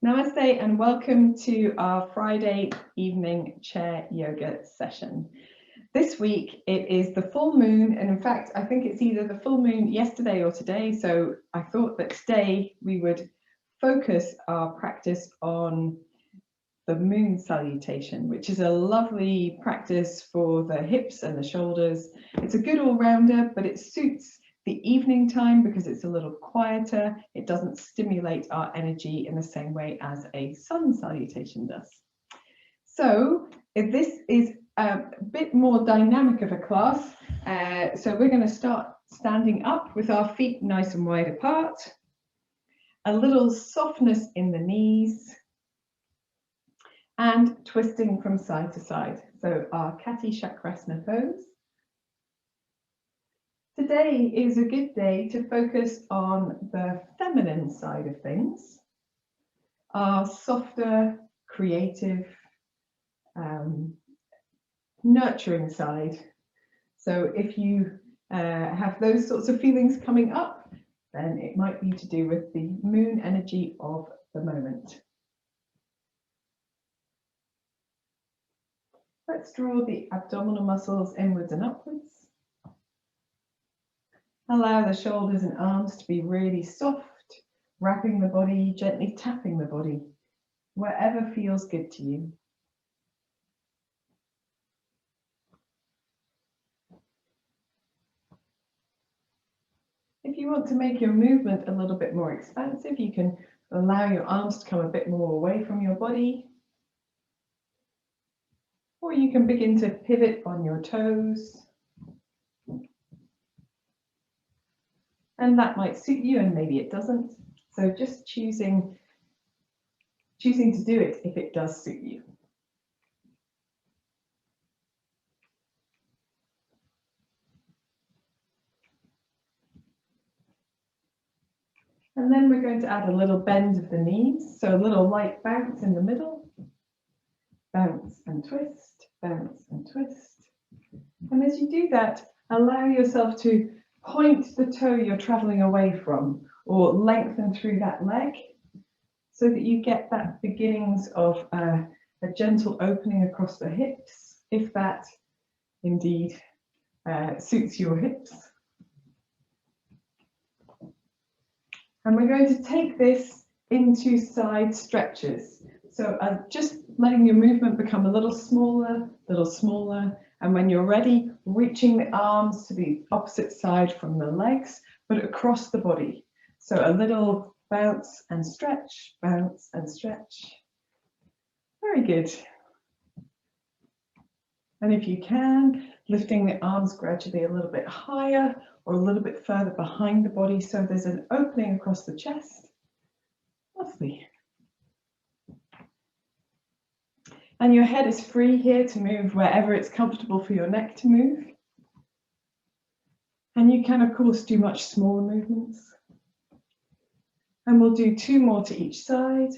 Namaste and welcome to our Friday evening chair yoga session. This week it is the full moon, and in fact I think it's either the full moon yesterday or today, so I thought that today we would focus our practice on the Moon Salutation, which is a lovely practice for the hips and the shoulders. It's a good all-rounder, but it suits the evening time because it's a little quieter. It doesn't stimulate our energy in the same way as a sun salutation does. So if this is a bit more dynamic of a class, so we're going to start standing up with our feet nice and wide apart, a little softness in the knees, and twisting from side to side. So our Kati Chakrasana pose. Today is a good day to focus on the feminine side of things, our softer, creative, nurturing side. So if you have those sorts of feelings coming up, then it might be to do with the moon energy of the moment. Let's draw the abdominal muscles inwards and upwards. Allow the shoulders and arms to be really soft, wrapping the body, gently tapping the body, wherever feels good to you. If you want to make your movement a little bit more expansive, you can allow your arms to come a bit more away from your body. Or you can begin to pivot on your toes. And that might suit you and maybe it doesn't. So just choosing to do it if it does suit you. And then we're going to add a little bend of the knees. So a little light bounce in the middle. Bounce and twist, bounce and twist. And as you do that, allow yourself to point the toe you're traveling away from or lengthen through that leg so that you get that beginnings of a gentle opening across the hips, if that indeed suits your hips. And we're going to take this into side stretches. So just letting your movement become a little smaller, and when you're ready, reaching the arms to the opposite side from the legs, but across the body. So a little bounce and stretch, bounce and stretch. Very good. And if you can, lifting the arms gradually a little bit higher or a little bit further behind the body so there's an opening across the chest. Lovely. And your head is free here to move wherever it's comfortable for your neck to move. And you can, of course, do much smaller movements. And we'll do 2 more to each side.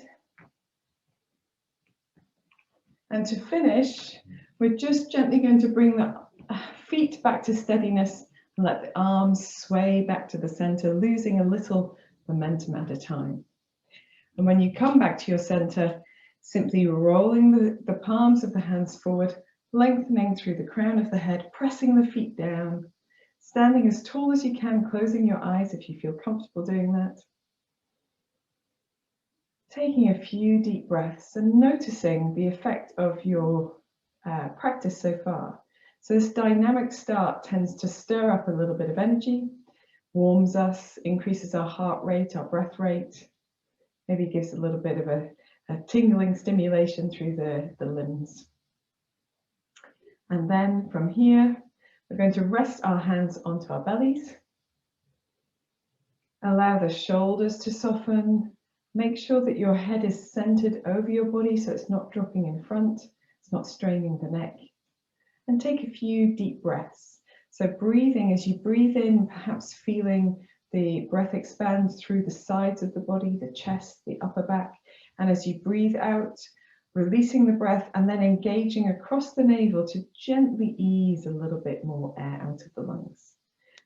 And to finish, we're just gently going to bring the feet back to steadiness and let the arms sway back to the center, losing a little momentum at a time. And when you come back to your center, simply rolling the palms of the hands forward, lengthening through the crown of the head, pressing the feet down, standing as tall as you can, closing your eyes if you feel comfortable doing that. Taking a few deep breaths and noticing the effect of your practice so far. So this dynamic start tends to stir up a little bit of energy, warms us, increases our heart rate, our breath rate, maybe gives a little bit of a tingling stimulation through the limbs. And then from here, we're going to rest our hands onto our bellies. Allow the shoulders to soften. Make sure that your head is centered over your body so it's not dropping in front, it's not straining the neck. And take a few deep breaths. So breathing, as you breathe in, perhaps feeling the breath expand through the sides of the body, the chest, the upper back. And as you breathe out, releasing the breath and then engaging across the navel to gently ease a little bit more air out of the lungs.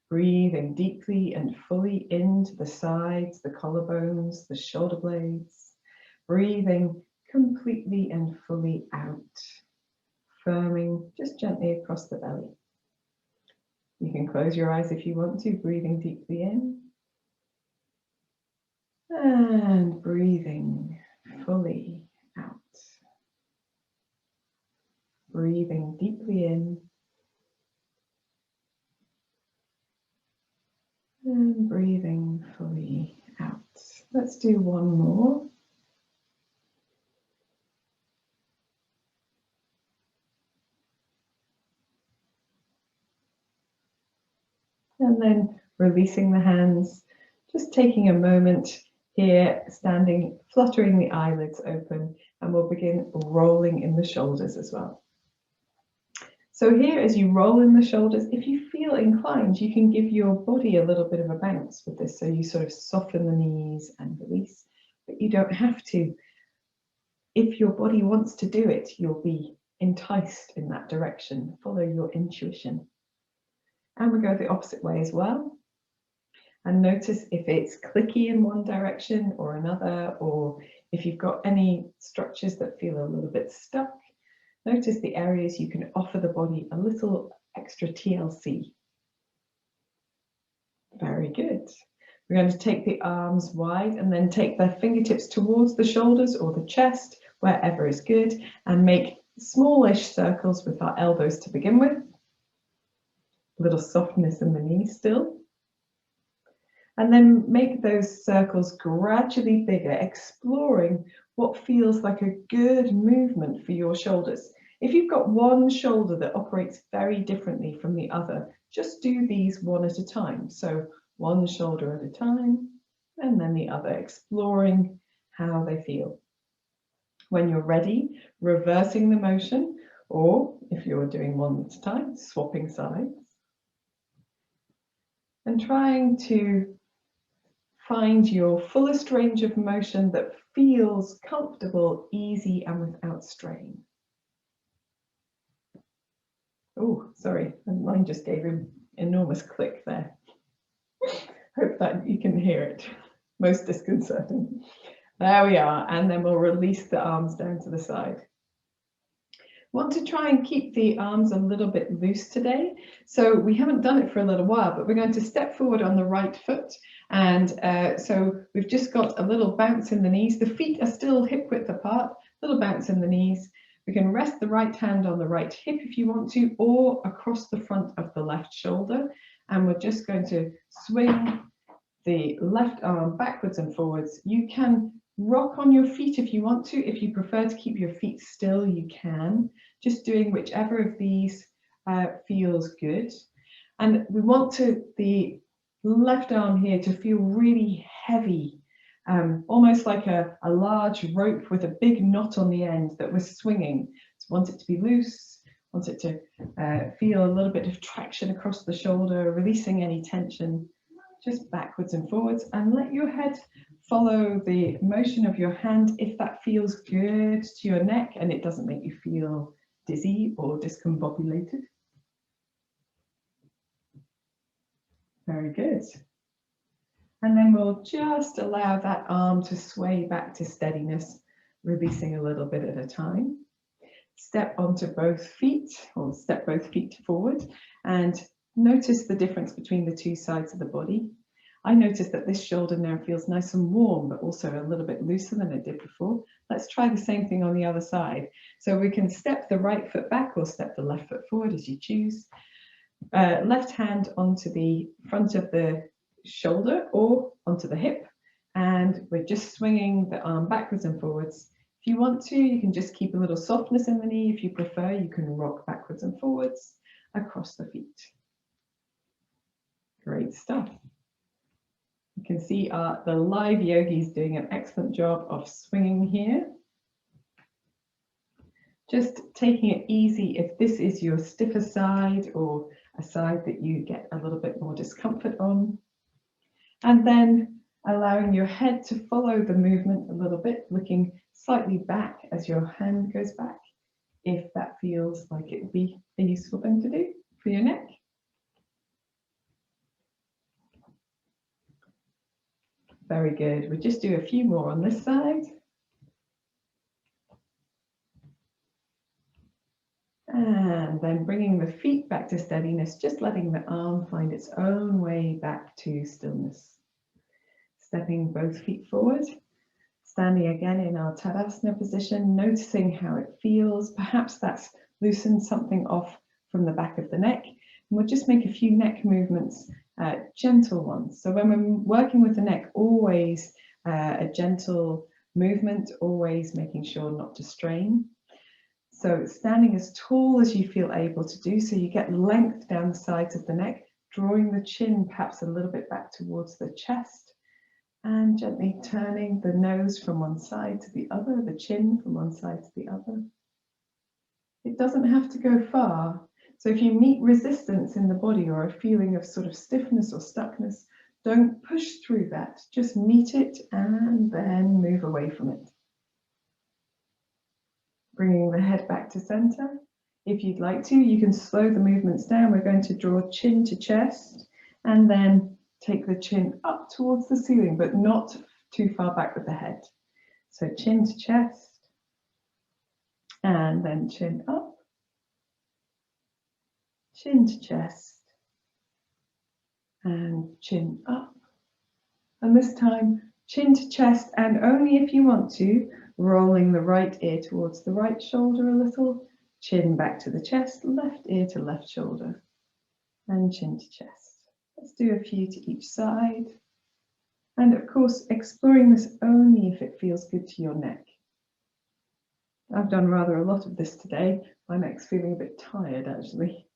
Breathing deeply and fully into the sides, the collarbones, the shoulder blades. breathing completely and fully out, firming just gently across the belly. You can close your eyes if you want to, breathing deeply in and breathing fully out. Breathing deeply in and breathing fully out. Let's do one more. And then releasing the hands, just taking a moment here, standing, fluttering the eyelids open, and we'll begin rolling in the shoulders as well. So here, as you roll in the shoulders, if you feel inclined, you can give your body a little bit of a bounce with this. So you sort of soften the knees and release, but you don't have to. If your body wants to do it, you'll be enticed in that direction. Follow your intuition. And we go the opposite way as well. And notice if it's clicky in one direction or another, or if you've got any structures that feel a little bit stuck. Notice the areas you can offer the body a little extra TLC. Very good. We're going to take the arms wide and then take the fingertips towards the shoulders or the chest, wherever is good, and make smallish circles with our elbows to begin with. A little softness in the knees still. And then make those circles gradually bigger, exploring what feels like a good movement for your shoulders. If you've got one shoulder that operates very differently from the other, just do these one at a time. So one shoulder at a time, and then the other, exploring how they feel. When you're ready, reversing the motion, or if you're doing one at a time, swapping sides. And trying to find your fullest range of motion that feels comfortable, easy, and without strain. Oh, sorry, mine just gave an enormous click there. Hope that you can hear it. Most disconcerting. There we are, and then we'll release the arms down to the side. Want to try and keep the arms a little bit loose today. So we haven't done it for a little while, but we're going to step forward on the right foot. And so we've just got a little bounce in the knees. The feet are still hip width apart, little bounce in the knees. We can rest the right hand on the right hip if you want to, or across the front of the left shoulder. And we're just going to swing the left arm backwards and forwards. You can rock on your feet if you want to. If you prefer to keep your feet still, you can. Just doing whichever of these feels good. And we want the left arm here to feel really heavy, almost like a large rope with a big knot on the end that we're swinging. So want it to be loose, want it to feel a little bit of traction across the shoulder, releasing any tension. Just backwards and forwards, and let your head follow the motion of your hand if that feels good to your neck and it doesn't make you feel dizzy or discombobulated. Very good. And then we'll just allow that arm to sway back to steadiness, releasing a little bit at a time. Step onto both feet, or step both feet forward, and notice the difference between the two sides of the body. I notice that this shoulder now feels nice and warm, but also a little bit looser than it did before. Let's try the same thing on the other side. So we can step the right foot back or step the left foot forward as you choose. Left hand onto the front of the shoulder or onto the hip. And we're just swinging the arm backwards and forwards. If you want to, you can just keep a little softness in the knee. If you prefer, you can rock backwards and forwards across the feet. Great stuff. You can see the live yogis doing an excellent job of swinging here. Just taking it easy if this is your stiffer side or a side that you get a little bit more discomfort on. And then allowing your head to follow the movement a little bit, looking slightly back as your hand goes back, if that feels like it would be a useful thing to do for your neck. Very good. We'll just do a few more on this side. And then bringing the feet back to steadiness, just letting the arm find its own way back to stillness. Stepping both feet forward, standing again in our Tadasana position, noticing how it feels. Perhaps that's loosened something off from the back of the neck. And we'll just make a few neck movements, gentle ones. So when we're working with the neck, always a gentle movement, always making sure not to strain. So standing as tall as you feel able to do, so you get length down the sides of the neck, drawing the chin perhaps a little bit back towards the chest, and gently turning the nose from one side to the other, the chin from one side to the other. It doesn't have to go far. So if you meet resistance in the body or a feeling of sort of stiffness or stuckness, don't push through that. Just meet it and then move away from it. Bringing the head back to center. If you'd like to, you can slow the movements down. We're going to draw chin to chest and then take the chin up towards the ceiling, but not too far back with the head. So chin to chest and then chin up, chin to chest and chin up. And this time, chin to chest, and only if you want to, rolling the right ear towards the right shoulder a little, chin back to the chest, left ear to left shoulder, and chin to chest. Let's do a few to each side. And of course, exploring this only if it feels good to your neck. I've done rather a lot of this today. My neck's feeling a bit tired, actually.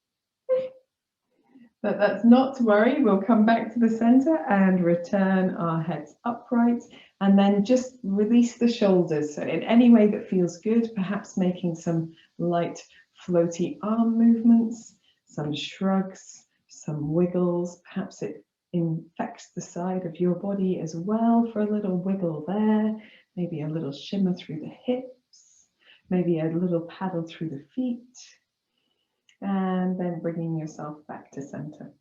But that's not to worry. We'll come back to the center and return our heads upright, and then just release the shoulders. So in any way that feels good, perhaps making some light floaty arm movements, some shrugs, some wiggles. Perhaps it infects the side of your body as well for a little wiggle there, maybe a little shimmer through the hips, maybe a little paddle through the feet. And then bringing yourself back to center.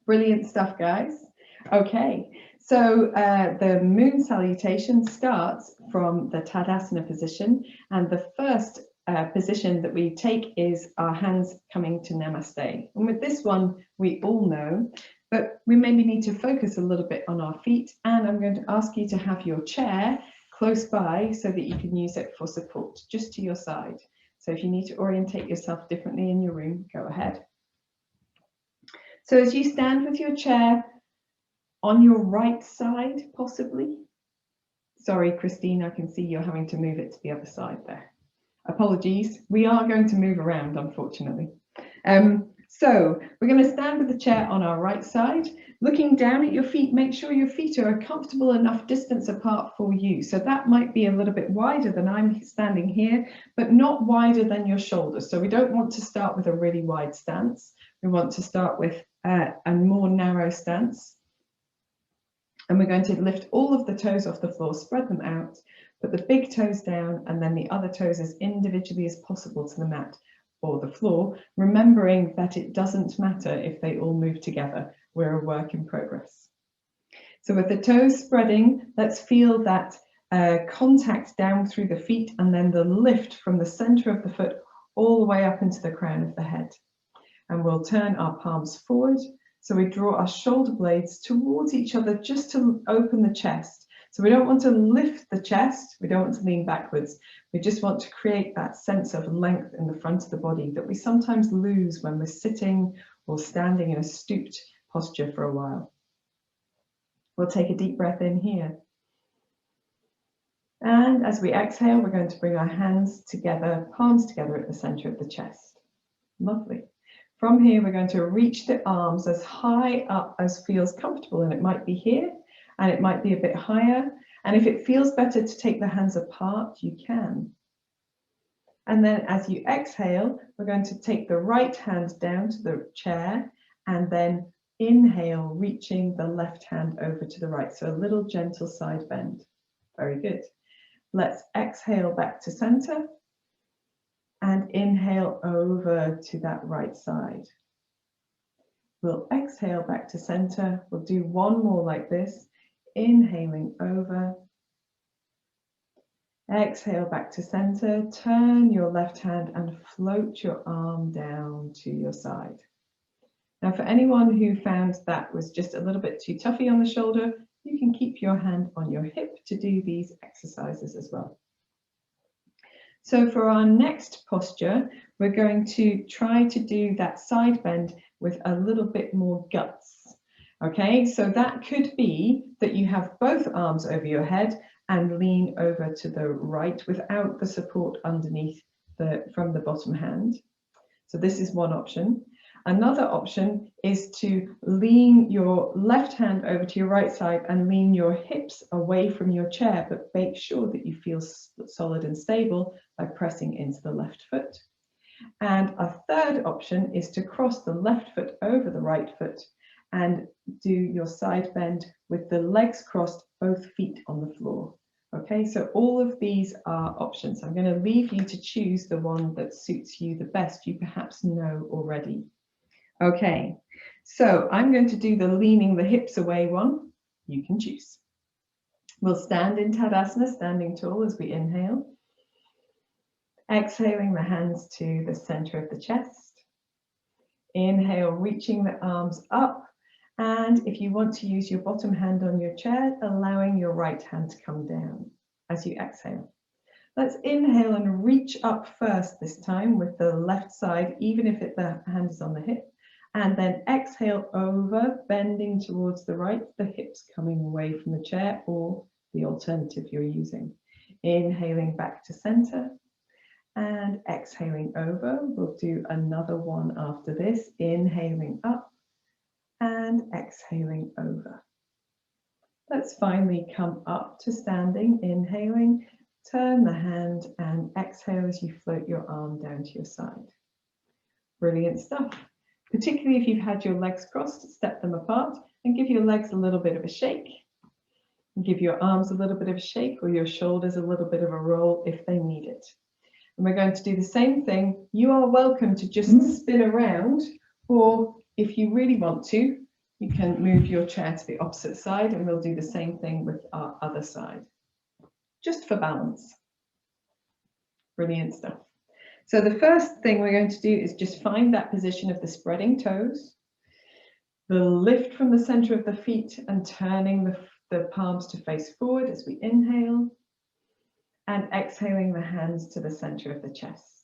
Brilliant stuff, guys. Okay, so the Moon Salutation starts from the Tadasana position, and the first position that we take is our hands coming to Namaste. And with this one, we all know, but we maybe need to focus a little bit on our feet, and I'm going to ask you to have your chair close by so that you can use it for support, just to your side. So if you need to orientate yourself differently in your room, go ahead. So as you stand with your chair on your right side, possibly. Sorry, Christine, I can see you're having to move it to the other side there. Apologies, we are going to move around, unfortunately. So we're going to stand with the chair on our right side, looking down at your feet. Make sure your feet are a comfortable enough distance apart for you. So that might be a little bit wider than I'm standing here, but not wider than your shoulders. So we don't want to start with a really wide stance. We want to start with a more narrow stance. And we're going to lift all of the toes off the floor, spread them out, put the big toes down, and then the other toes as individually as possible to the mat or the floor, remembering that it doesn't matter if they all move together. We're a work in progress. So with the toes spreading, let's feel that contact down through the feet and then the lift from the center of the foot all the way up into the crown of the head. And we'll turn our palms forward. So we draw our shoulder blades towards each other just to open the chest. So we don't want to lift the chest, we don't want to lean backwards. We just want to create that sense of length in the front of the body that we sometimes lose when we're sitting or standing in a stooped posture for a while. We'll take a deep breath in here. And as we exhale, we're going to bring our hands together, palms together at the center of the chest. Lovely. From here, we're going to reach the arms as high up as feels comfortable, and it might be here, and it might be a bit higher. And if it feels better to take the hands apart, you can. And then as you exhale, we're going to take the right hand down to the chair and then inhale, reaching the left hand over to the right. So a little gentle side bend. Very good. Let's exhale back to center and inhale over to that right side. We'll exhale back to center. We'll do one more like this. Inhaling over, Exhale back to center, turn your left hand and float your arm down to your side. Now for anyone who found that was just a little bit too toughy on the shoulder, you can keep your hand on your hip to do these exercises as well. So for our next posture, we're going to try to do that side bend with a little bit more guts. Okay, so that could be that you have both arms over your head and lean over to the right without the support underneath from the bottom hand. So this is one option. Another option is to lean your left hand over to your right side and lean your hips away from your chair, but make sure that you feel solid and stable by pressing into the left foot. And a third option is to cross the left foot over the right foot and do your side bend with the legs crossed, both feet on the floor. Okay, so all of these are options. I'm going to leave you to choose the one that suits you the best, you perhaps know already. Okay, so I'm going to do the leaning the hips away one. You can choose. We'll stand in Tadasana, standing tall as we inhale. Exhaling the hands to the center of the chest. Inhale, reaching the arms up. And if you want to use your bottom hand on your chair, allowing your right hand to come down as you exhale. Let's inhale and reach up first this time with the left side, even if the hand is on the hip. And then exhale over, bending towards the right, the hips coming away from the chair or the alternative you're using. Inhaling back to center and exhaling over. We'll do another one after this. Inhaling up and exhaling over. Let's finally come up to standing, inhaling, turn the hand and exhale as you float your arm down to your side. Brilliant stuff. Particularly if you've had your legs crossed, step them apart and give your legs a little bit of a shake. Give your arms a little bit of a shake or your shoulders a little bit of a roll if they need it. And we're going to do the same thing. You are welcome to just spin around, or if you really want to, you can move your chair to the opposite side and we'll do the same thing with our other side, just for balance. Brilliant stuff. So the first thing we're going to do is just find that position of the spreading toes, the lift from the center of the feet and turning the palms to face forward as we inhale, and exhaling the hands to the center of the chest.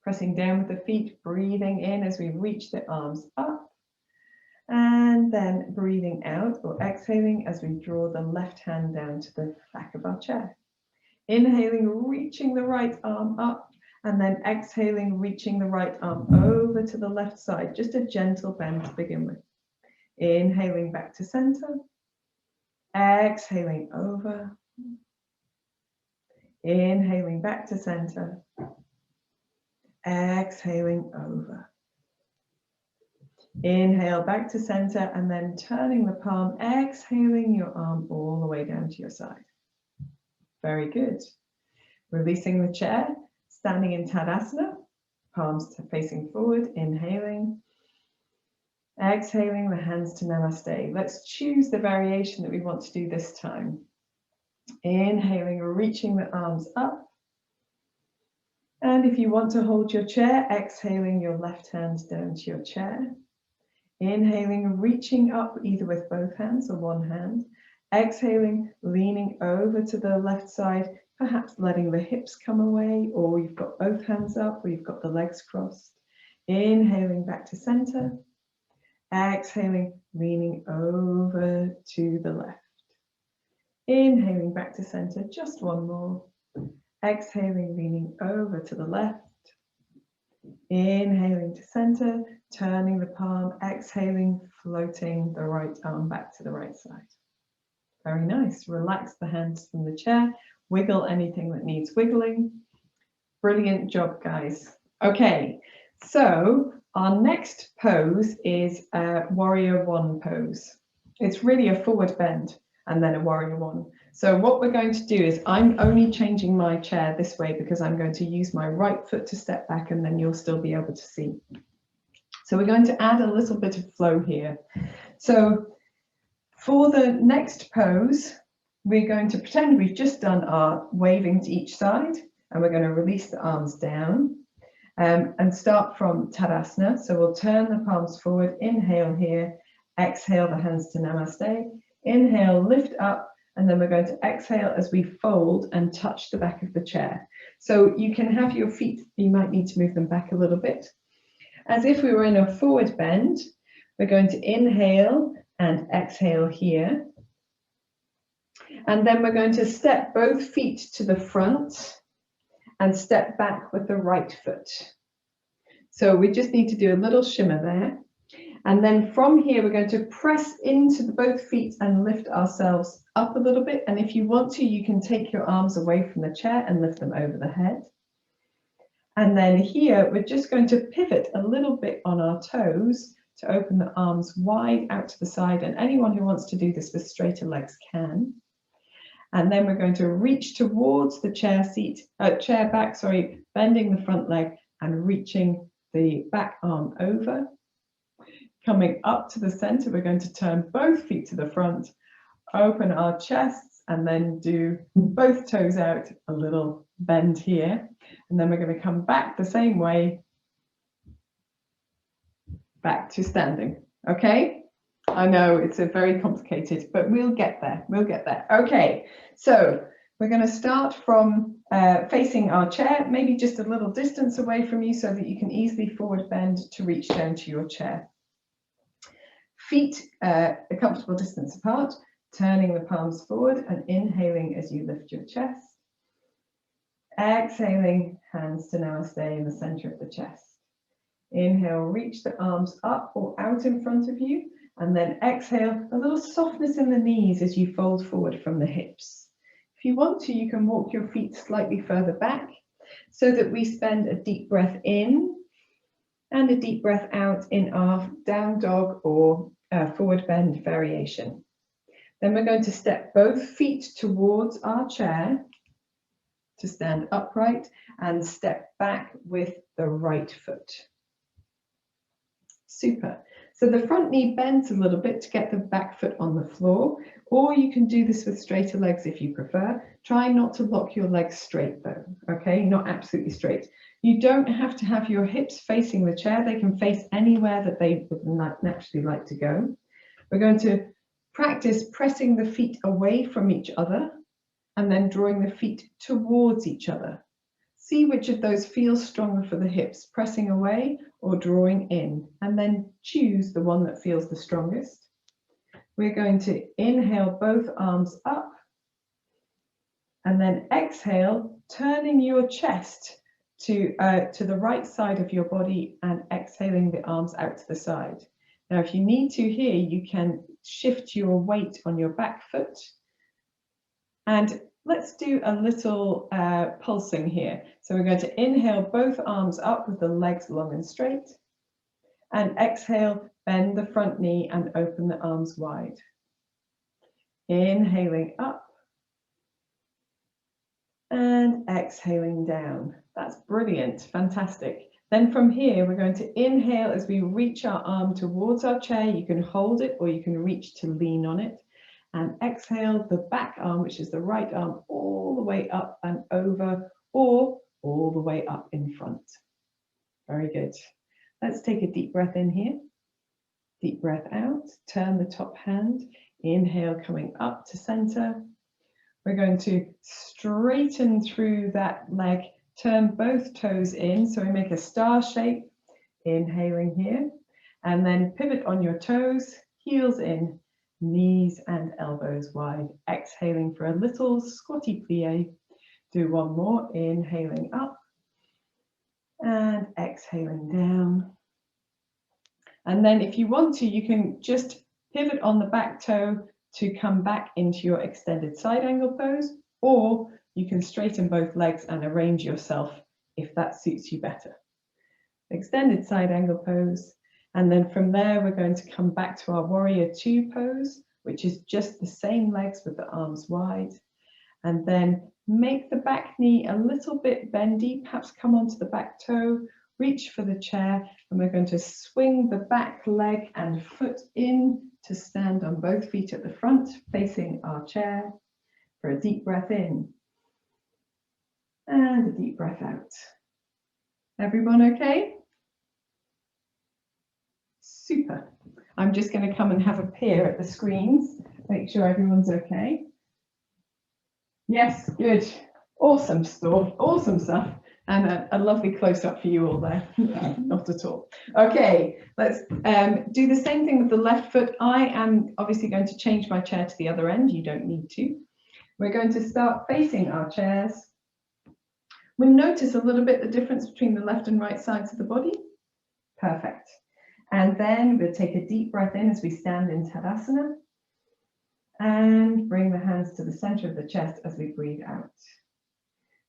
Pressing down with the feet, breathing in as we reach the arms up, and then breathing out or exhaling as we draw the left hand down to the back of our chair. Inhaling, reaching the right arm up, and then exhaling, reaching the right arm over to the left side. Just a gentle bend to begin with. Inhaling back to center, exhaling over, inhaling back to center, exhaling over. Inhale back to center and then turning the palm, exhaling your arm all the way down to your side. Very good. Releasing the chair, standing in Tadasana, palms facing forward, inhaling. Exhaling the hands to Namaste. Let's choose the variation that we want to do this time. Inhaling, reaching the arms up. And if you want to hold your chair, exhaling your left hand down to your chair. Inhaling, reaching up either with both hands or one hand. Exhaling, leaning over to the left side, perhaps letting the hips come away, or you've got both hands up, or you've got the legs crossed. Inhaling back to center. Exhaling, leaning over to the left. Inhaling back to center, just one more. Exhaling, leaning over to the left. Inhaling to center, turning the palm, exhaling, floating the right arm back to the right side. Very nice. Relax the hands from the chair, wiggle anything that needs wiggling. Brilliant job, guys. Okay, so our next pose is a warrior one pose. It's really a forward bend and then a warrior one. So what we're going to do is I'm only changing my chair this way because I'm going to use my right foot to step back and then you'll still be able to see. So we're going to add a little bit of flow here. So for the next pose, we're going to pretend we've just done our waving to each side, and we're going to release the arms down and start from Tadasana. So we'll turn the palms forward, inhale here, exhale the hands to Namaste, inhale, lift up, and then we're going to exhale as we fold and touch the back of the chair. So you can have your feet, you might need to move them back a little bit. As if we were in a forward bend, we're going to inhale and exhale here. And then we're going to step both feet to the front and step back with the right foot. So we just need to do a little shimmer there. And then from here, we're going to press into both feet and lift ourselves up a little bit. And if you want to, you can take your arms away from the chair and lift them over the head. And then here, we're just going to pivot a little bit on our toes to open the arms wide out to the side. And anyone who wants to do this with straighter legs can. And then we're going to reach towards the chair back, bending the front leg and reaching the back arm over. Coming up to the center, we're going to turn both feet to the front, open our chests, and then do both toes out, a little bend here. And then we're going to come back the same way, back to standing. Okay? I know it's a very complicated, but we'll get there. We'll get there. Okay, so we're going to start from facing our chair, maybe just a little distance away from you so that you can easily forward bend to reach down to your chair. Feet a comfortable distance apart, turning the palms forward and inhaling as you lift your chest. Exhaling, hands to Namaste in the center of the chest. Inhale, reach the arms up or out in front of you. And then exhale, a little softness in the knees as you fold forward from the hips. If you want to, you can walk your feet slightly further back so that we spend a deep breath in and a deep breath out in our down dog or forward bend variation. Then we're going to step both feet towards our chair to stand upright and step back with the right foot. Super. So the front knee bends a little bit to get the back foot on the floor, or you can do this with straighter legs if you prefer. Try not to lock your legs straight though, okay? Not absolutely straight. You don't have to have your hips facing the chair. They can face anywhere that they would naturally like to go. We're going to practice pressing the feet away from each other and then drawing the feet towards each other. See which of those feels stronger for the hips, pressing away or drawing in, and then choose the one that feels the strongest. We're going to inhale both arms up and then exhale, turning your chest to the right side of your body and exhaling the arms out to the side. Now, if you need to here, you can shift your weight on your back foot. And let's do a little pulsing here. So we're going to inhale both arms up with the legs long and straight. And exhale, bend the front knee and open the arms wide. Inhaling up. And exhaling down. That's brilliant, fantastic. Then from here, we're going to inhale as we reach our arm towards our chair. You can hold it or you can reach to lean on it. And exhale the back arm, which is the right arm, all the way up and over, or all the way up in front. Very good. Let's take a deep breath in here. Deep breath out, turn the top hand. Inhale, coming up to center. We're going to straighten through that leg, turn both toes in. So we make a star shape, inhaling here, and then pivot on your toes, heels in, knees and elbows wide. Exhaling for a little squatty plie. Do one more, inhaling up and exhaling down. And then if you want to, you can just pivot on the back toe to come back into your extended side angle pose, or you can straighten both legs and arrange yourself if that suits you better. Extended side angle pose. And then from there, we're going to come back to our warrior two pose, which is just the same legs with the arms wide. And then make the back knee a little bit bendy, perhaps come onto the back toe, reach for the chair, and we're going to swing the back leg and foot in to stand on both feet at the front, facing our chair. for a deep breath in and a deep breath out. Everyone okay? Super. I'm just going to come and have a peer at the screens, make sure everyone's okay. Yes, good. Awesome stuff, awesome stuff. And a lovely close-up for you all there. Not at all. Okay, let's do the same thing with the left foot. I am obviously going to change my chair to the other end. You don't need to. We're going to start facing our chairs. We'll notice a little bit the difference between the left and right sides of the body. Perfect. And then we'll take a deep breath in as we stand in Tadasana. And bring the hands to the center of the chest as we breathe out.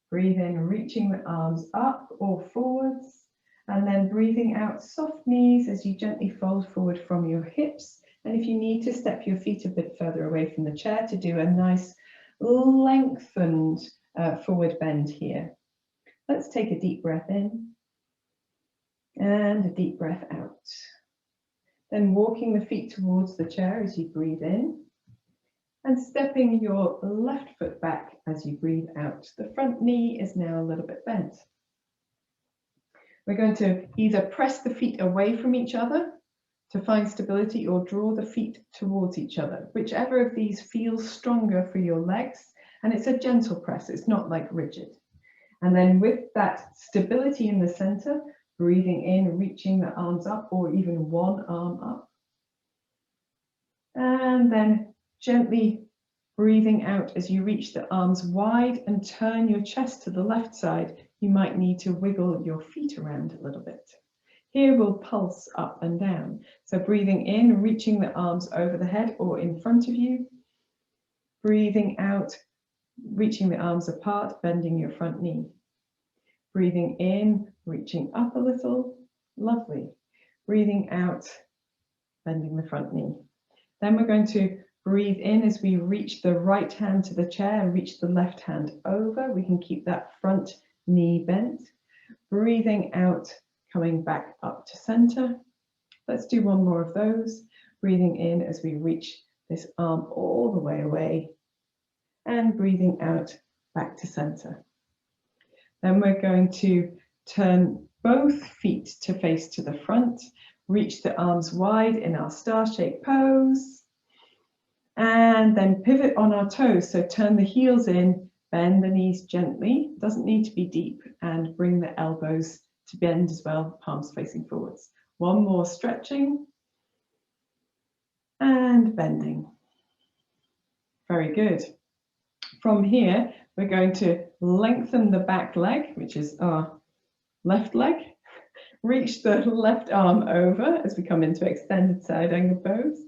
Breathe in, reaching the arms up or forwards, and then breathing out, soft knees as you gently fold forward from your hips. And if you need to, step your feet a bit further away from the chair to do a nice lengthened forward bend here. Let's take a deep breath in and a deep breath out. Then walking the feet towards the chair as you breathe in. And stepping your left foot back as you breathe out. The front knee is now a little bit bent. We're going to either press the feet away from each other to find stability or draw the feet towards each other. Whichever of these feels stronger for your legs. And it's a gentle press, it's not like rigid. And then with that stability in the center, breathing in, reaching the arms up or even one arm up. And then gently breathing out as you reach the arms wide and turn your chest to the left side. You might need to wiggle your feet around a little bit. Here we'll pulse up and down. So breathing in, reaching the arms over the head or in front of you. Breathing out, reaching the arms apart, bending your front knee. Breathing in, reaching up a little. Lovely. Breathing out, bending the front knee. Then we're going to breathe in as we reach the right hand to the chair and reach the left hand over. We can keep that front knee bent. Breathing out, coming back up to center. Let's do one more of those. Breathing in as we reach this arm all the way away. And breathing out, back to center. Then we're going to turn both feet to face to the front. Reach the arms wide in our star-shaped pose. And then pivot on our toes, so turn the heels in, bend the knees gently, doesn't need to be deep, and bring the elbows to bend as well, palms facing forwards. One more stretching, and bending. Very good. From here, we're going to lengthen the back leg, which is our left leg, reach the left arm over as we come into extended side angle pose.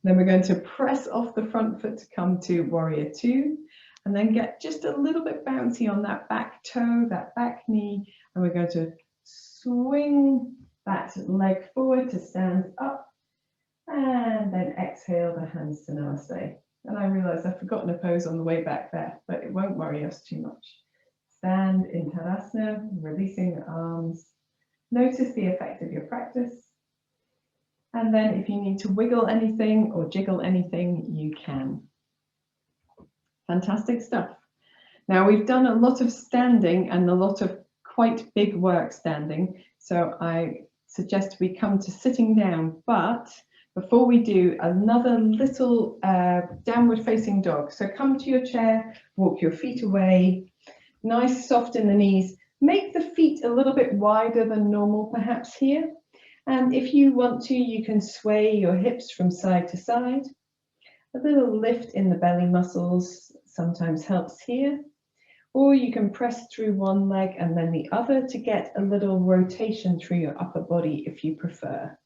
Then we're going to press off the front foot to come to warrior two, and then get just a little bit bouncy on that back toe, that back knee, and we're going to swing that leg forward to stand up, and then exhale the hands to namaste. And I realized I've forgotten a pose on the way back there, but it won't worry us too much. Stand in Tadasana, releasing the arms. Notice the effect of your practice. And then if you need to wiggle anything or jiggle anything, you can. Fantastic stuff. Now we've done a lot of standing and a lot of quite big work standing. So I suggest we come to sitting down, but before we do, another little downward facing dog. So come to your chair, walk your feet away, nice soft in the knees. Make the feet a little bit wider than normal perhaps here. And if you want to, you can sway your hips from side to side. A little lift in the belly muscles sometimes helps here. Or you can press through one leg and then the other to get a little rotation through your upper body if you prefer.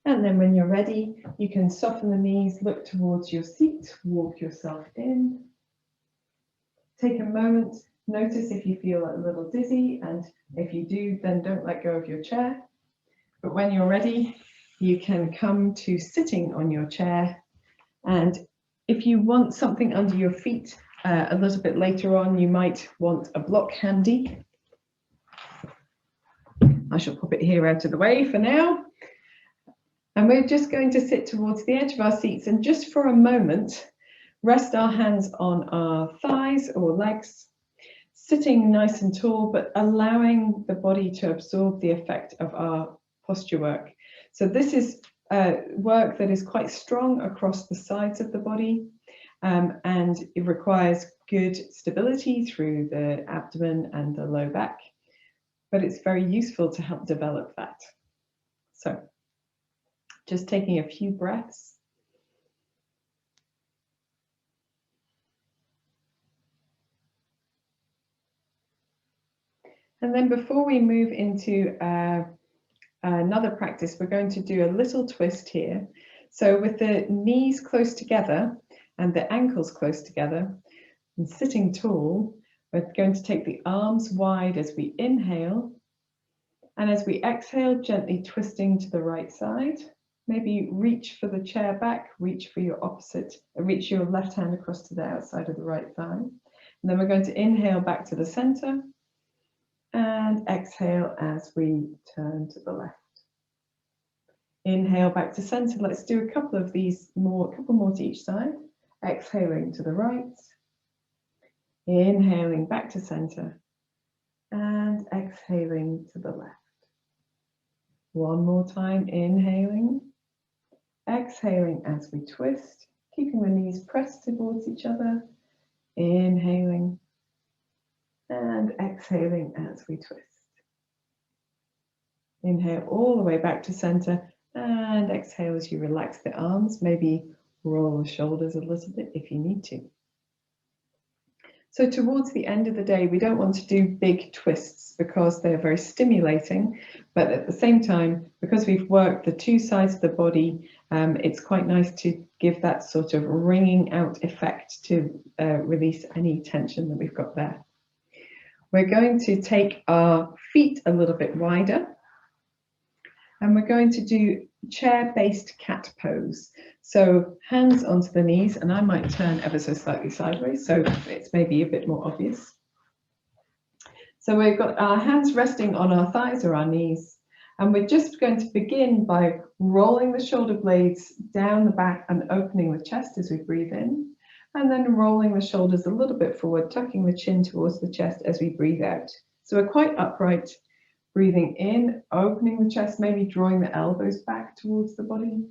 And then when you're ready, you can soften the knees, look towards your seat, walk yourself in. Take a moment, notice if you feel a little dizzy, and if you do, then don't let go of your chair. But when you're ready, you can come to sitting on your chair. And if you want something under your feet a little bit later on, you might want a block handy. I shall pop it here out of the way for now. And we're just going to sit towards the edge of our seats and just for a moment, rest our hands on our thighs or legs, sitting nice and tall, but allowing the body to absorb the effect of our posture work. So this is work that is quite strong across the sides of the body, and it requires good stability through the abdomen and the low back, but it's very useful to help develop that. So just taking a few breaths. And then before we move into another practice, we're going to do a little twist here. So with the knees close together and the ankles close together and sitting tall, we're going to take the arms wide as we inhale. And as we exhale, gently twisting to the right side. Maybe reach for the chair back, reach for your opposite, reach your left hand across to the outside of the right thigh. And then we're going to inhale back to the center and exhale as we turn to the left. Inhale back to center. Let's do a couple of these more, a couple more to each side. Exhaling to the right. Inhaling back to center and exhaling to the left. One more time, inhaling, exhaling as we twist, keeping the knees pressed towards each other, inhaling and exhaling as we twist. Inhale all the way back to center and exhale as you relax the arms, maybe roll the shoulders a little bit if you need to. So towards the end of the day, we don't want to do big twists because they're very stimulating, but at the same time, because we've worked the two sides of the body, it's quite nice to give that sort of wringing out effect to release any tension that we've got there. We're going to take our feet a little bit wider, and we're going to do chair-based cat pose. So hands onto the knees, and I might turn ever so slightly sideways, so it's maybe a bit more obvious. So we've got our hands resting on our thighs or our knees, and we're just going to begin by rolling the shoulder blades down the back and opening the chest as we breathe in, and then rolling the shoulders a little bit forward, tucking the chin towards the chest as we breathe out. So we're quite upright. Breathing in, opening the chest, maybe drawing the elbows back towards the body.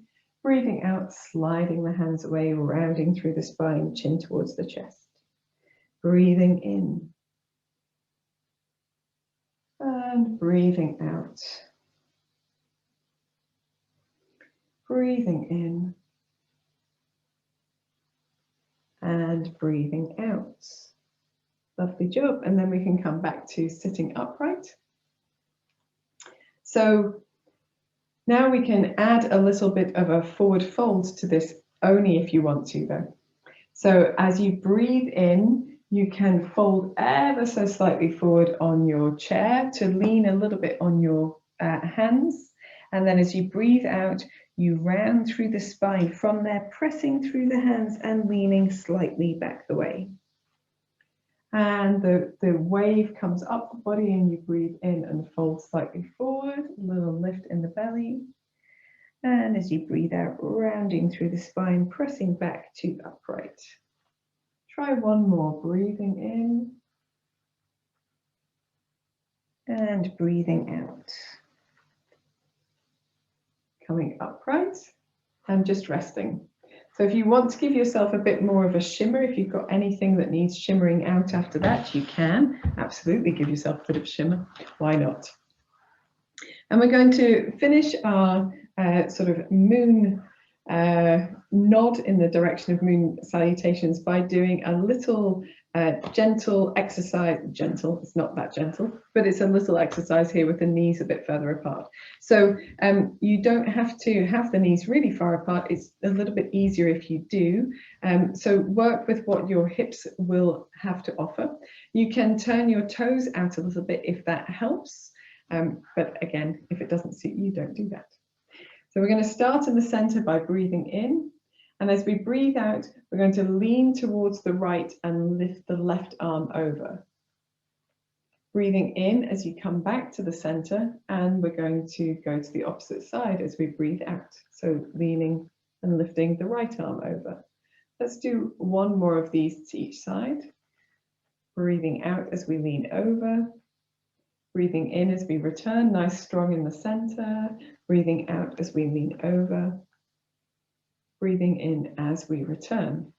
Breathing out, sliding the hands away, rounding through the spine, chin towards the chest. Breathing in. And breathing out. Breathing in. And breathing out. Lovely job. And then we can come back to sitting upright. So now we can add a little bit of a forward fold to this, only if you want to though. So as you breathe in, you can fold ever so slightly forward on your chair to lean a little bit on your hands. And then as you breathe out, you round through the spine from there, pressing through the hands and leaning slightly back the way. And the wave comes up the body and you breathe in and fold slightly forward, a little lift in the belly. And as you breathe out, rounding through the spine, pressing back to upright. Try one more, breathing in and breathing out. Coming upright and just resting. So if you want to give yourself a bit more of a shimmer, if you've got anything that needs shimmering out after that, you can absolutely give yourself a bit of shimmer. Why not? And we're going to finish our sort of moon nod in the direction of moon salutations by doing a little gentle exercise. Gentle, it's not that gentle, but it's a little exercise here with the knees a bit further apart. So you don't have to have the knees really far apart. It's a little bit easier if you do. So work with what your hips will have to offer. You can turn your toes out a little bit if that helps. But again, if it doesn't suit you, don't do that. So we're going to start in the center by breathing in. And as we breathe out, we're going to lean towards the right and lift the left arm over. Breathing in as you come back to the center, and we're going to go to the opposite side as we breathe out. So leaning and lifting the right arm over. Let's do one more of these to each side. Breathing out as we lean over. Breathing in as we return, nice strong in the center. Breathing out as we lean over. Breathing in as we return.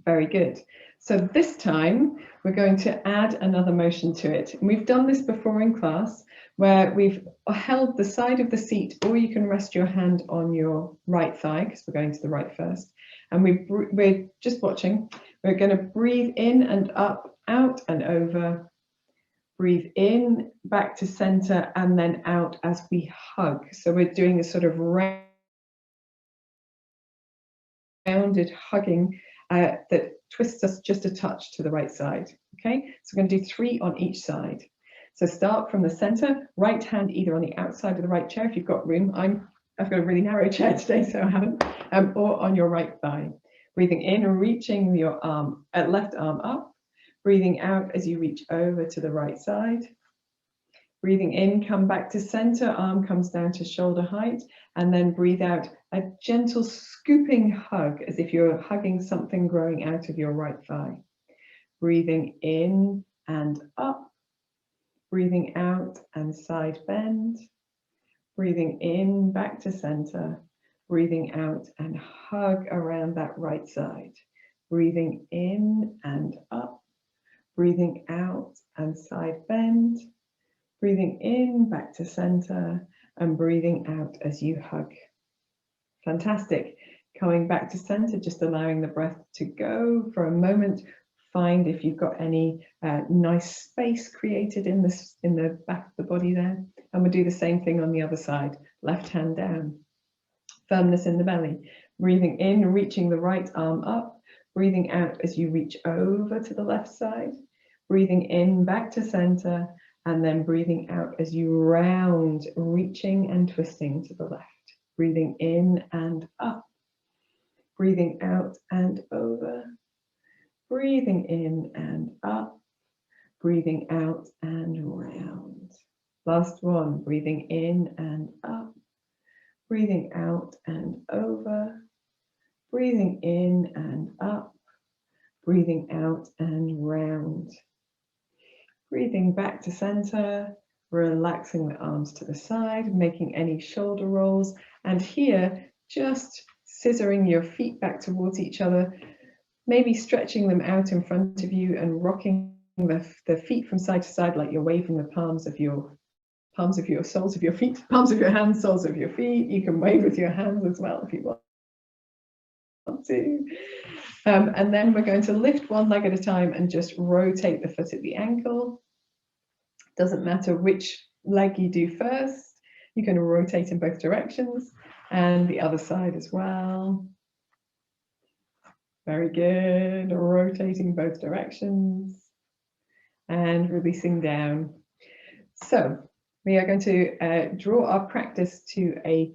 Very good. So this time we're going to add another motion to it. And we've done this before in class where we've held the side of the seat, or you can rest your hand on your right thigh because we're going to the right first. And we're just watching. We're going to breathe in and up, out and over. Breathe in, back to center, and then out as we hug. So we're doing a sort of rounded hugging that twists us just a touch to the right side. Okay, so we're going to do 3 on each side. So start from the center, right hand either on the outside of the right chair if you've got room. I've got a really narrow chair today, so I haven't, or on your right thigh. Breathing in, reaching your left arm up. Breathing out as you reach over to the right side. Breathing in, come back to center, arm comes down to shoulder height, and then breathe out, a gentle scooping hug as if you're hugging something growing out of your right thigh. Breathing in and up. Breathing out and side bend. Breathing in, back to center. Breathing out and hug around that right side. Breathing in and up. Breathing out and side bend. Breathing in, back to center, and breathing out as you hug. Fantastic. Coming back to center, just allowing the breath to go for a moment. Find if you've got any nice space created in the back of the body there. And we'll do the same thing on the other side. Left hand down. Firmness in the belly. Breathing in, reaching the right arm up. Breathing out as you reach over to the left side. Breathing in, back to center, and then breathing out as you round, reaching and twisting to the left. Breathing in and up. Breathing out and over. Breathing in and up. Breathing out and round. Last one, breathing in and up. Breathing out and over. Breathing in and up. Breathing out and round. Breathing back to center, relaxing the arms to the side, making any shoulder rolls. And here, just scissoring your feet back towards each other, maybe stretching them out in front of you and rocking the feet from side to side like you're waving the palms of your soles of your feet, palms of your hands, soles of your feet. You can wave with your hands as well if you want to. And then we're going to lift one leg at a time and just rotate the foot at the ankle. Doesn't matter which leg you do first. You can rotate in both directions and the other side as well. Very good. Rotating both directions and releasing down. So we are going to draw our practice to a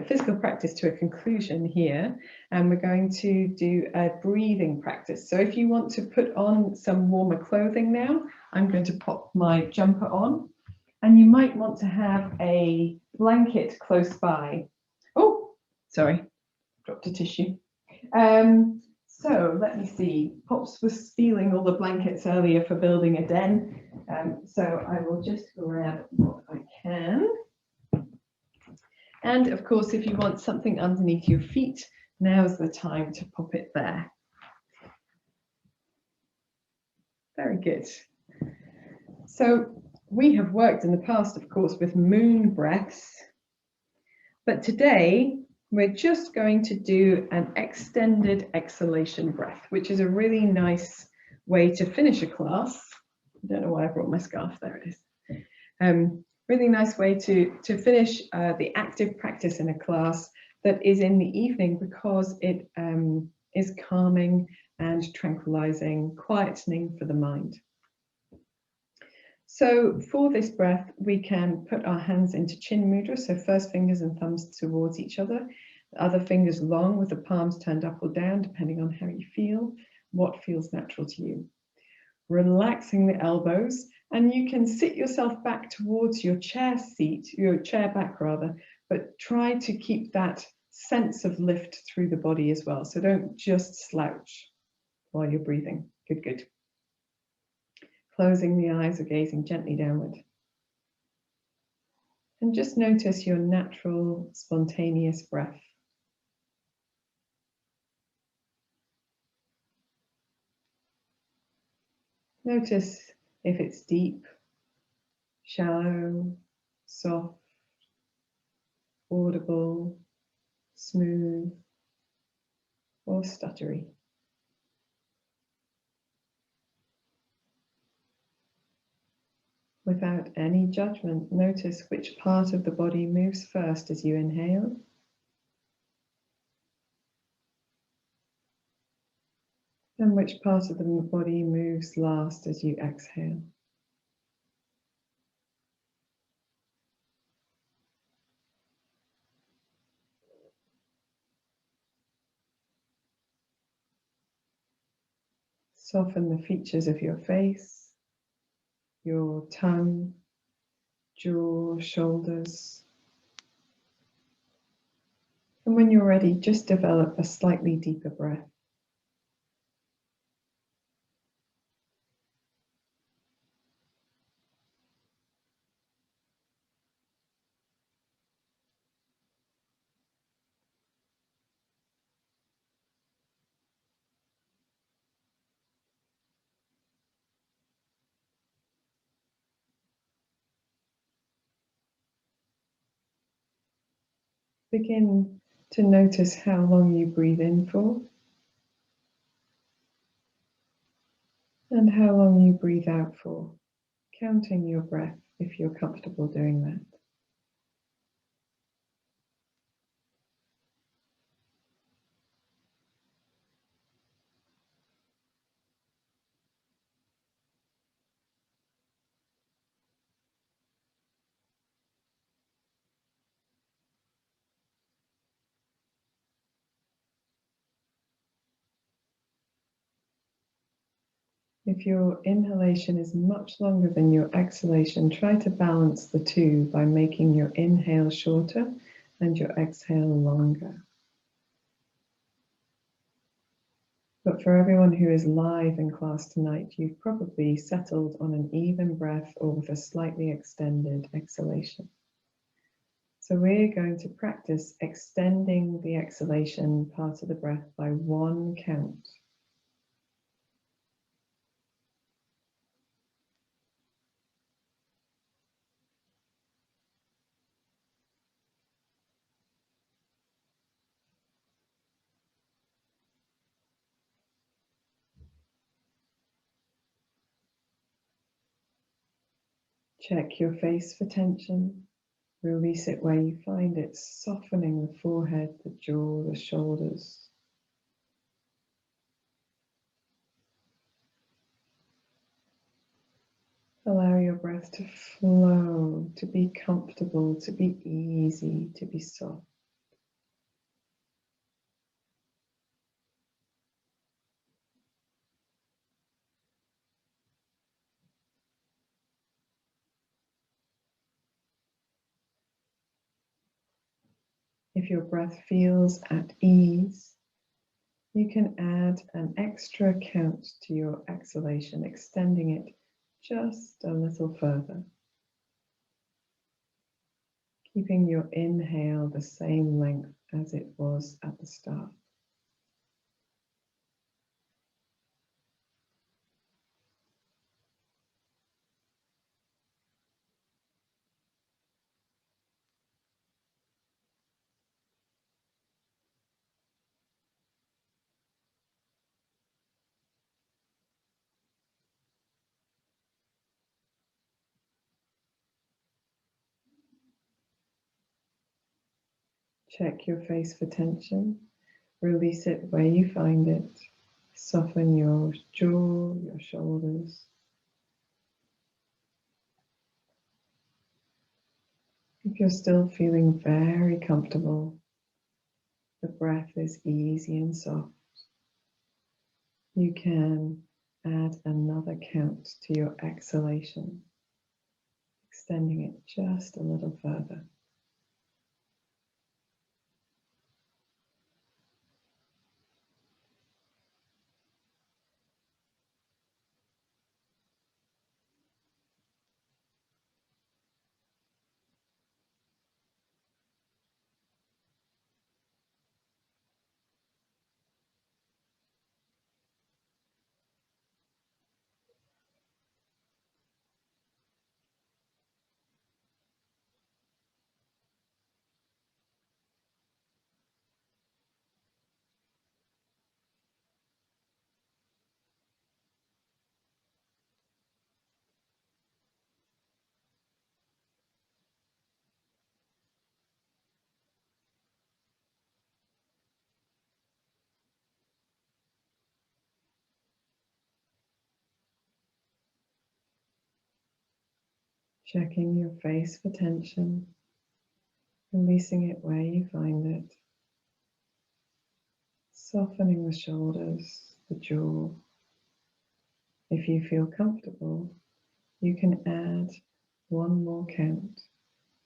physical practice to a conclusion here, and we're going to do a breathing practice. So if you want to put on some warmer clothing now, I'm going to pop my jumper on, and you might want to have a blanket close by. Oh, sorry, dropped a tissue. So let me see, Pops was stealing all the blankets earlier for building a den, so I will just grab what I can. And of course, if you want something underneath your feet, now's the time to pop it there. Very good. So we have worked in the past, of course, with moon breaths, but today we're just going to do an extended exhalation breath, which is a really nice way to finish a class. I don't know why I brought my scarf, there it is. Really nice way to finish the active practice in a class that is in the evening, because it is calming and tranquilizing, quietening for the mind. So for this breath, we can put our hands into chin mudra, so first fingers and thumbs towards each other, the other fingers long with the palms turned up or down, depending on how you feel, what feels natural to you. Relaxing the elbows And you can sit yourself back towards your chair seat, your chair back rather, but try to keep that sense of lift through the body as well. So don't just slouch while you're breathing. Good, good. Closing the eyes or gazing gently downward. And just notice your natural, spontaneous breath. Notice if it's deep, shallow, soft, audible, smooth, or stuttery. Without any judgment, notice which part of the body moves first as you inhale, and which part of the body moves last as you exhale. Soften the features of your face, your tongue, jaw, shoulders. And when you're ready, just develop a slightly deeper breath. Begin to notice how long you breathe in for and how long you breathe out for, counting your breath if you're comfortable doing that. If your inhalation is much longer than your exhalation, try to balance the two by making your inhale shorter and your exhale longer. But for everyone who is live in class tonight, you've probably settled on an even breath or with a slightly extended exhalation. So we're going to practice extending the exhalation part of the breath by 1 count. Check your face for tension. Release it where you find it, softening the forehead, the jaw, the shoulders. Allow your breath to flow, to be comfortable, to be easy, to be soft. If your breath feels at ease, you can add an extra count to your exhalation, extending it just a little further. Keeping your inhale the same length as it was at the start. Check your face for tension. Release it where you find it. Soften your jaw, your shoulders. If you're still feeling very comfortable, the breath is easy and soft, you can add another count to your exhalation, extending it just a little further. Checking your face for tension, releasing it where you find it, softening the shoulders, the jaw. If you feel comfortable, you can add one more count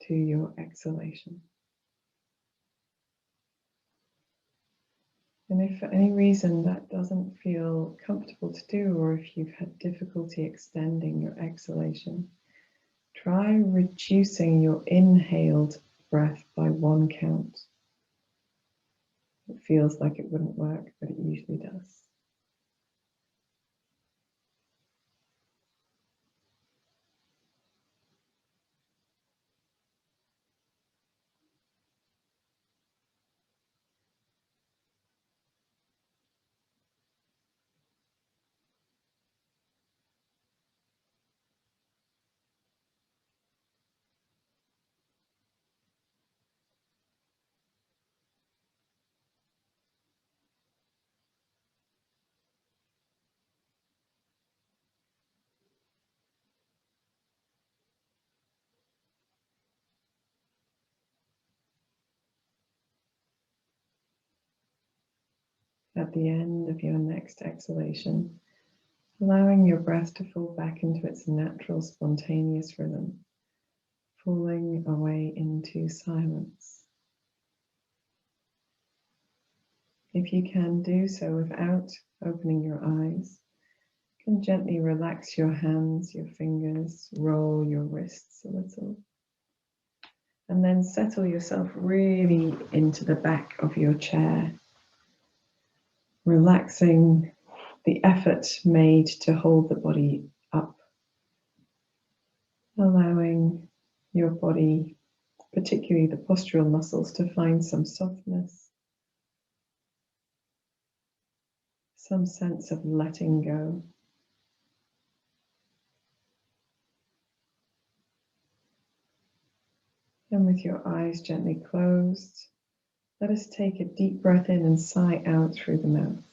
to your exhalation. And if for any reason that doesn't feel comfortable to do, or if you've had difficulty extending your exhalation, try reducing your inhaled breath by one count. It feels like it wouldn't work, but it usually does. At the end of your next exhalation, allowing your breath to fall back into its natural, spontaneous rhythm, falling away into silence. If you can do so without opening your eyes, you can gently relax your hands, your fingers, roll your wrists a little, and then settle yourself really into the back of your chair, relaxing the effort made to hold the body up, allowing your body, particularly the postural muscles, to find some softness, some sense of letting go. And with your eyes gently closed, let us take a deep breath in and sigh out through the mouth.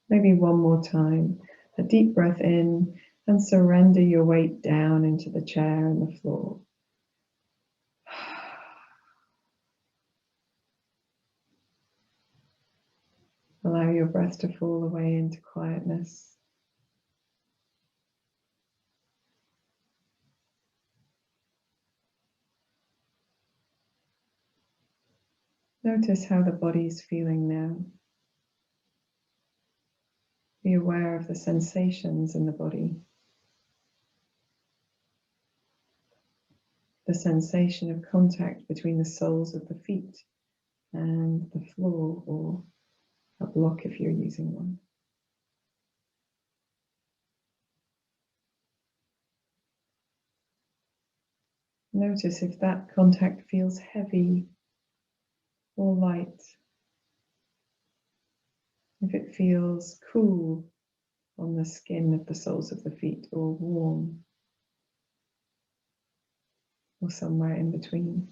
Maybe one more time. A deep breath in and surrender your weight down into the chair and the floor. Allow your breath to fall away into quietness. Notice how the body is feeling now. Be aware of the sensations in the body. The sensation of contact between the soles of the feet and the floor, or a block if you're using one. Notice if that contact feels heavy or light. If it feels cool on the skin of the soles of the feet, or warm, or somewhere in between.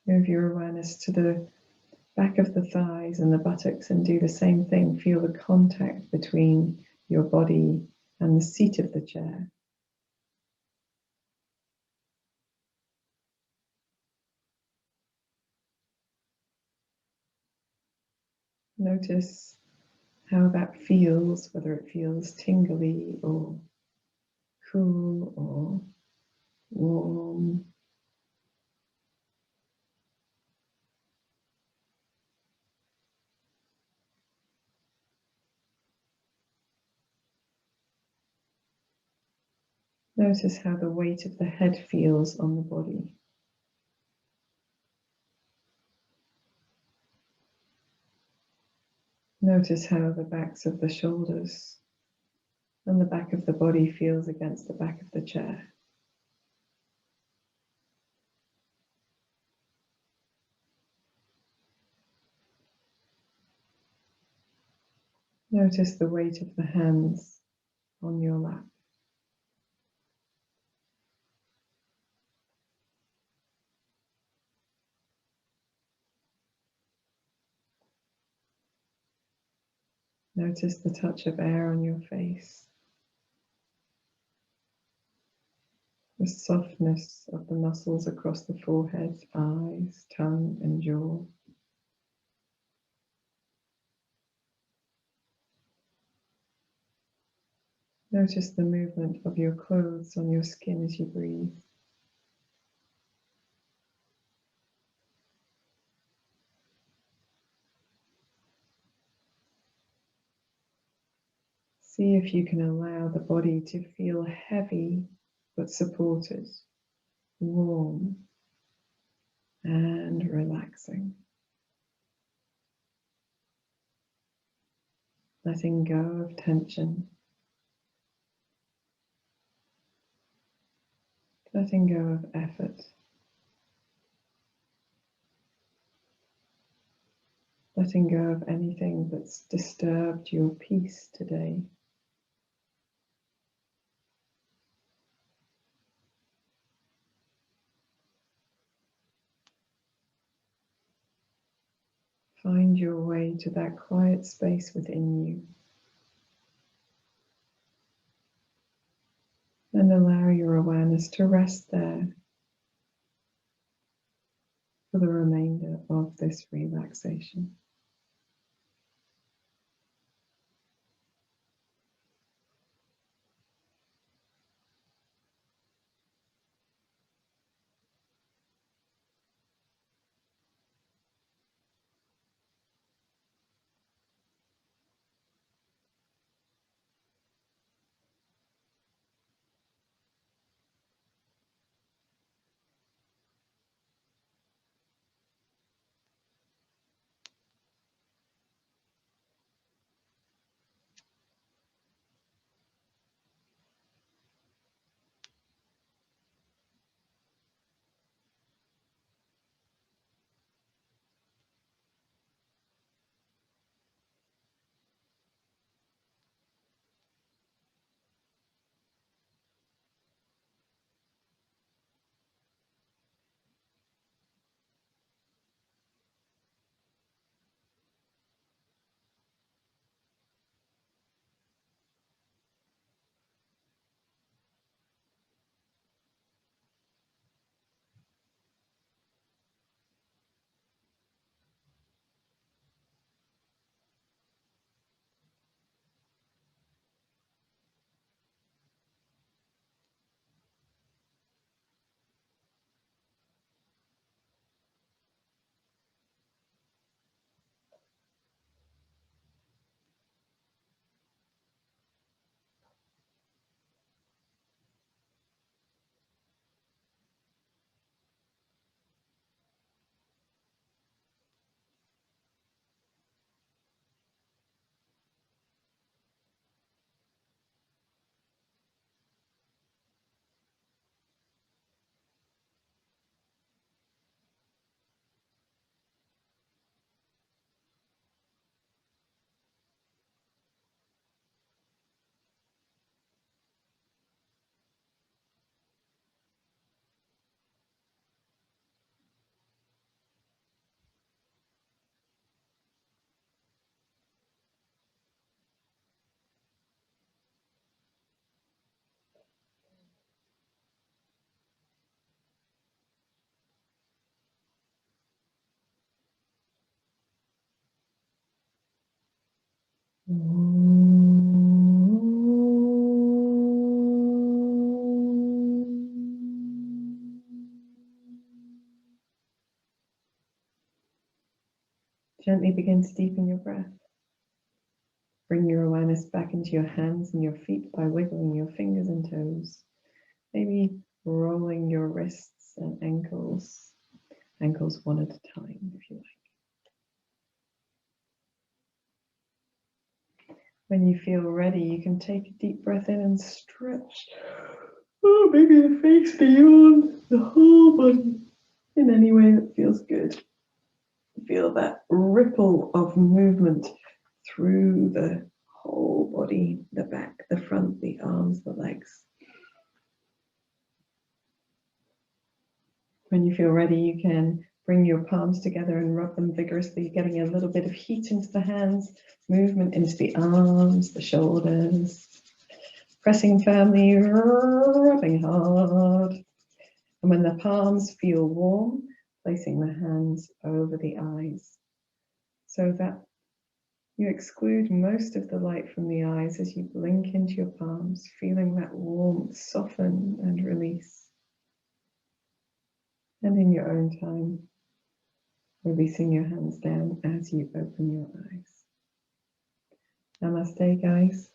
Move your awareness to the back of the thighs and the buttocks and do the same thing. Feel the contact between your body and the seat of the chair. Notice how that feels, whether it feels tingly or cool or warm. Notice how the weight of the head feels on the body. Notice how the backs of the shoulders and the back of the body feels against the back of the chair. Notice the weight of the hands on your lap. Notice the touch of air on your face, the softness of the muscles across the forehead, eyes, tongue, and jaw. Notice the movement of your clothes on your skin as you breathe. See if you can allow the body to feel heavy but supported, warm and relaxing. Letting go of tension. Letting go of effort. Letting go of anything that's disturbed your peace today. Find your way to that quiet space within you and allow your awareness to rest there for the remainder of this relaxation. Gently begin to deepen your breath. Bring your awareness back into your hands and your feet by wiggling your fingers and toes. Maybe rolling your wrists and ankles one at a time, if you like. When you feel ready, you can take a deep breath in and stretch. Oh, maybe the face beyond the whole body in any way that feels good. Feel that ripple of movement through the whole body, the back, the front, the arms, the legs. When you feel ready, you can bring your palms together and rub them vigorously, getting a little bit of heat into the hands, movement into the arms, the shoulders, pressing firmly, rubbing hard. And when the palms feel warm, placing the hands over the eyes so that you exclude most of the light from the eyes as you blink into your palms, feeling that warmth soften and release. And in your own time, releasing your hands down as you open your eyes. Namaste, guys.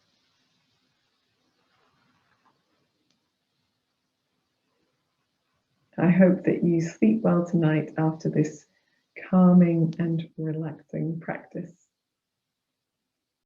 I hope that you sleep well tonight after this calming and relaxing practice.